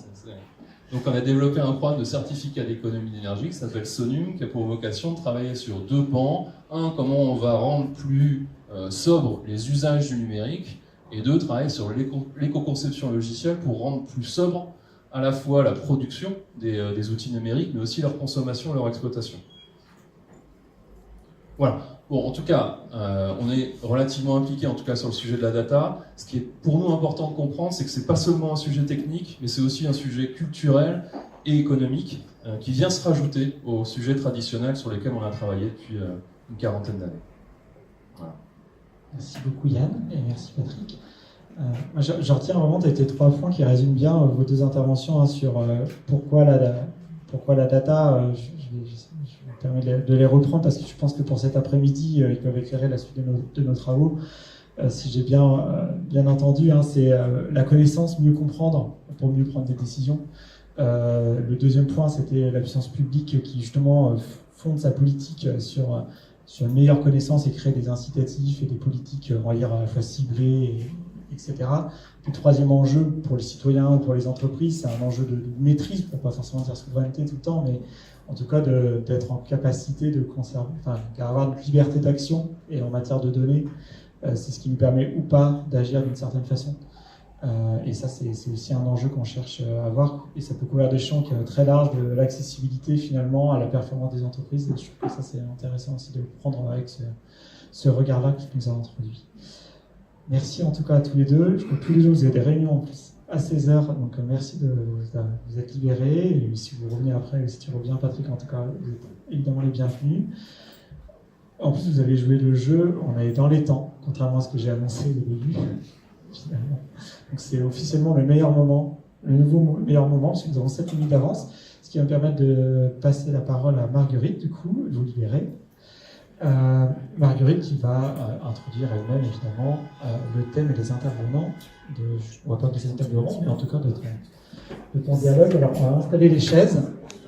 donc on a développé un programme de certificat d'économie d'énergie qui s'appelle SONUM, qui a pour vocation de travailler sur deux pans. Un, comment on va rendre plus sobres les usages du numérique, et deux, travailler sur l'éco-conception logicielle pour rendre plus sobre à la fois la production des outils numériques, mais aussi leur consommation et leur exploitation. Voilà. Bon, en tout cas, on est relativement impliqué en tout cas sur le sujet de la data. Ce qui est pour nous important de comprendre, c'est que c'est pas seulement un sujet technique, mais c'est aussi un sujet culturel et économique qui vient se rajouter aux sujets traditionnels sur lesquels on a travaillé depuis une quarantaine d'années. Voilà. Merci beaucoup Yann et merci Patrick. Je retiens vraiment tes trois points qui résument bien vos deux interventions sur pourquoi la data. Je me permets de les reprendre parce que je pense que pour cet après-midi, ils peuvent éclairer la suite de nos travaux. Si j'ai bien entendu, c'est la connaissance, mieux comprendre pour mieux prendre des décisions. Le deuxième point, c'était la puissance publique qui justement fonde sa politique sur une meilleure connaissance et crée des incitatifs et des politiques, on va dire, à la fois ciblées, etc. Le troisième enjeu pour les citoyens ou pour les entreprises, c'est un enjeu de maîtrise, pour ne pas forcément dire souveraineté tout le temps, mais en tout cas d'être en capacité de conserver, d'avoir une liberté d'action et en matière de données, c'est ce qui nous permet ou pas d'agir d'une certaine façon. Et ça, c'est aussi un enjeu qu'on cherche à avoir, et ça peut couvrir des champs très larges de l'accessibilité finalement à la performance des entreprises. Et je trouve que ça, c'est intéressant aussi de le prendre avec ce regard-là qui nous a introduit. Merci en tout cas à tous les deux. Je crois que tous les jours vous avez des réunions en plus à 16h, donc merci de vous être libérés. Et si vous revenez après, ou si tu reviens, Patrick, en tout cas, vous êtes évidemment les bienvenus. En plus, vous avez joué le jeu, on est dans les temps, contrairement à ce que j'ai annoncé au début, finalement. Donc c'est officiellement le meilleur moment, le nouveau meilleur moment, parce que nous avons 7 minutes d'avance, ce qui va me permettre de passer la parole à Marguerite, du coup, vous libérer. Marguerite qui va introduire elle-même, évidemment, le thème et les intervenants. On ne va pas passer une table ronde, mais en tout cas de ton dialogue. Alors, on va installer les chaises.